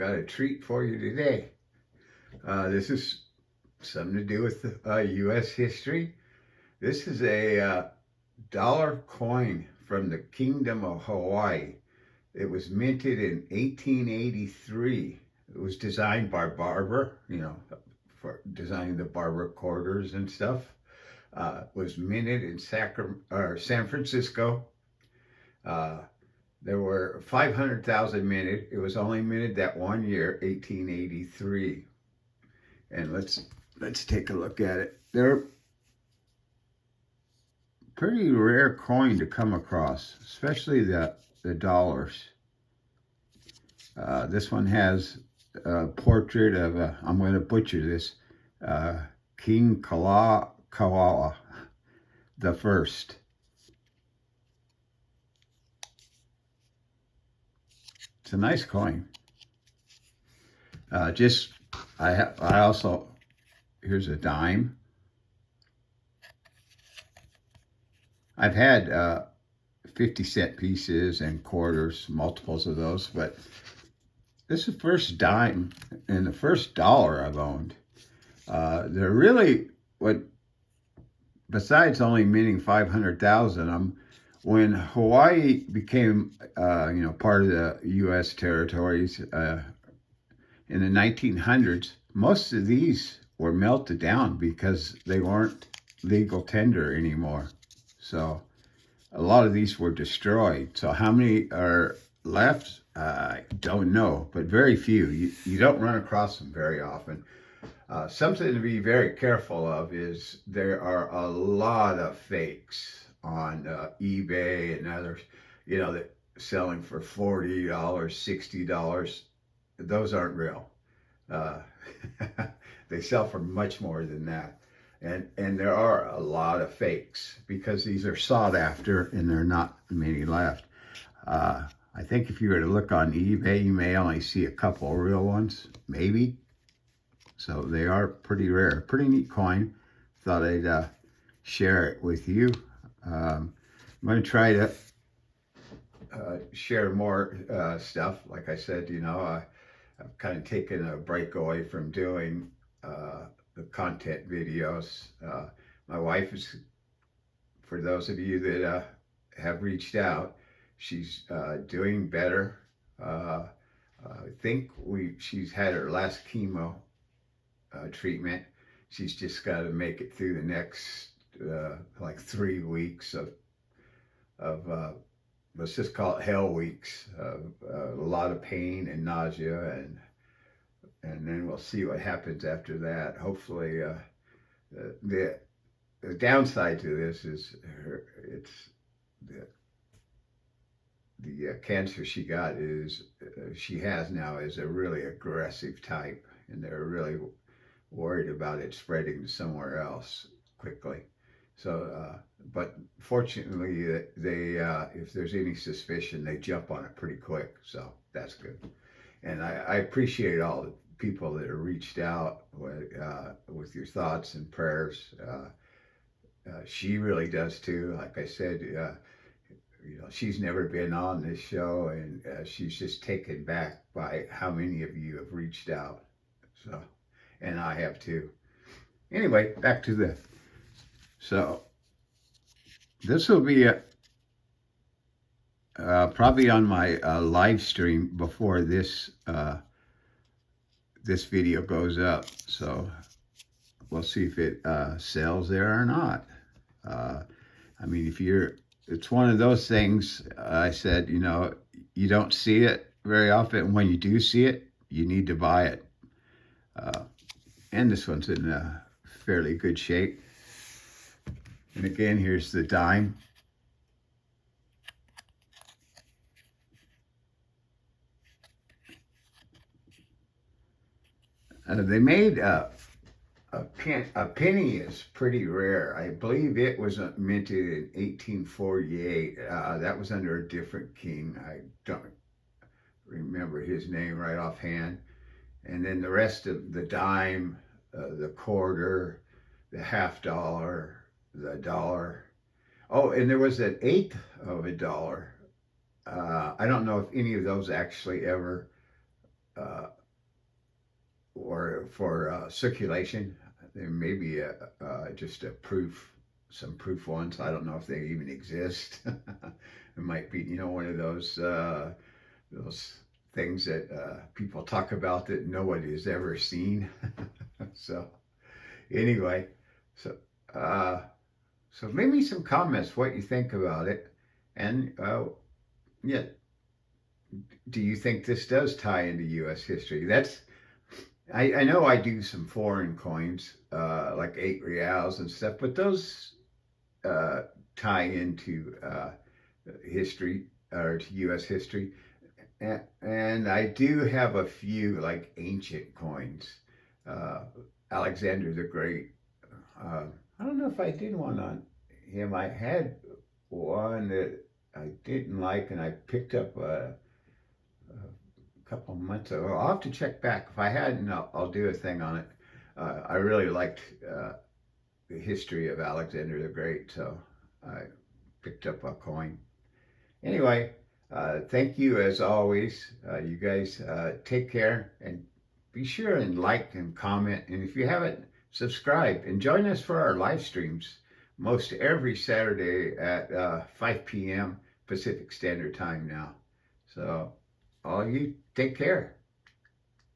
got a treat for you today. This is something to do with U.S. history. This is a dollar coin from the Kingdom of Hawaii. It was minted in 1883. It was designed by Barber, for designing the Barber quarters and stuff. Was minted in San Francisco. Uh, there were 500,000 minted. It was only minted that one year, 1883. And let's take a look at it. They're pretty rare coin to come across, especially the dollars. This one has a portrait of I'm going to butcher this, King Kalakaua the First. It's a nice coin. I also, here's a dime. I've had 50-cent pieces and quarters, multiples of those, but this is the first dime and the first dollar I've owned. They're really, besides only minting 500,000, when Hawaii became, part of the U.S. territories in the 1900s, most of these were melted down because they weren't legal tender anymore. So a lot of these were destroyed. So how many are left? I don't know, but very few. You don't run across them very often. Something to be very careful of is there are a lot of fakes on eBay and others, that selling for $40, $60. Those aren't real. They sell for much more than that. And there are a lot of fakes because these are sought after and there are not many left. I think if you were to look on eBay, you may only see a couple real ones, maybe. So they are pretty rare. Pretty neat coin. Thought I'd share it with you. I'm going to try to share more stuff. Like I said, I've kind of taken a break away from doing the content videos. My wife is, for those of you that have reached out, she's doing better. I think she's had her last chemo treatment. She's just got to make it through the next 3 weeks of let's just call it hell weeks, a lot of pain and nausea, and then we'll see what happens after that. Hopefully, the downside to this is the cancer she has now is a really aggressive type, and they're really worried about it spreading to somewhere else quickly. So, but fortunately, they if there's any suspicion, they jump on it pretty quick. So that's good. And I appreciate all the people that have reached out with your thoughts and prayers. She really does too. Like I said, she's never been on this show, and she's just taken back by how many of you have reached out. So, and I have too. Anyway, back to this. So this will be probably on my live stream before this this video goes up. So we'll see if it sells there or not. I mean, it's one of those things. I said, you don't see it very often. When you do see it, you need to buy it. And this one's in fairly good shape. And again, here's the dime. They made a penny is pretty rare. I believe it was minted in 1848. That was under a different king. I don't remember his name right offhand. And then the rest of the dime, the quarter, the $50, the dollar. Oh, and there was an eighth of a dollar. I don't know if any of those actually ever for circulation. There may be just a proof, some proof ones. I don't know if they even exist. It might be, one of those things that people talk about that nobody has ever seen. So anyway, so uh, so maybe some comments what you think about it, and yeah, do you think this does tie into U.S. history? I know I do some foreign coins, like 8 reals and stuff, but those uh, tie into history or to U.S. history. And I do have a few like ancient coins. Uh, Alexander the Great. Uh, I don't know if I did one on him. I had one that I didn't like, and I picked up a couple of months ago. I'll have to check back. If I hadn't, I'll do a thing on it. I really liked the history of Alexander the Great, so I picked up a coin. Anyway, thank you as always. You guys take care and be sure and like and comment. And if you haven't, subscribe and join us for our live streams most every Saturday at 5 p.m. Pacific Standard Time now. So, all of you, take care.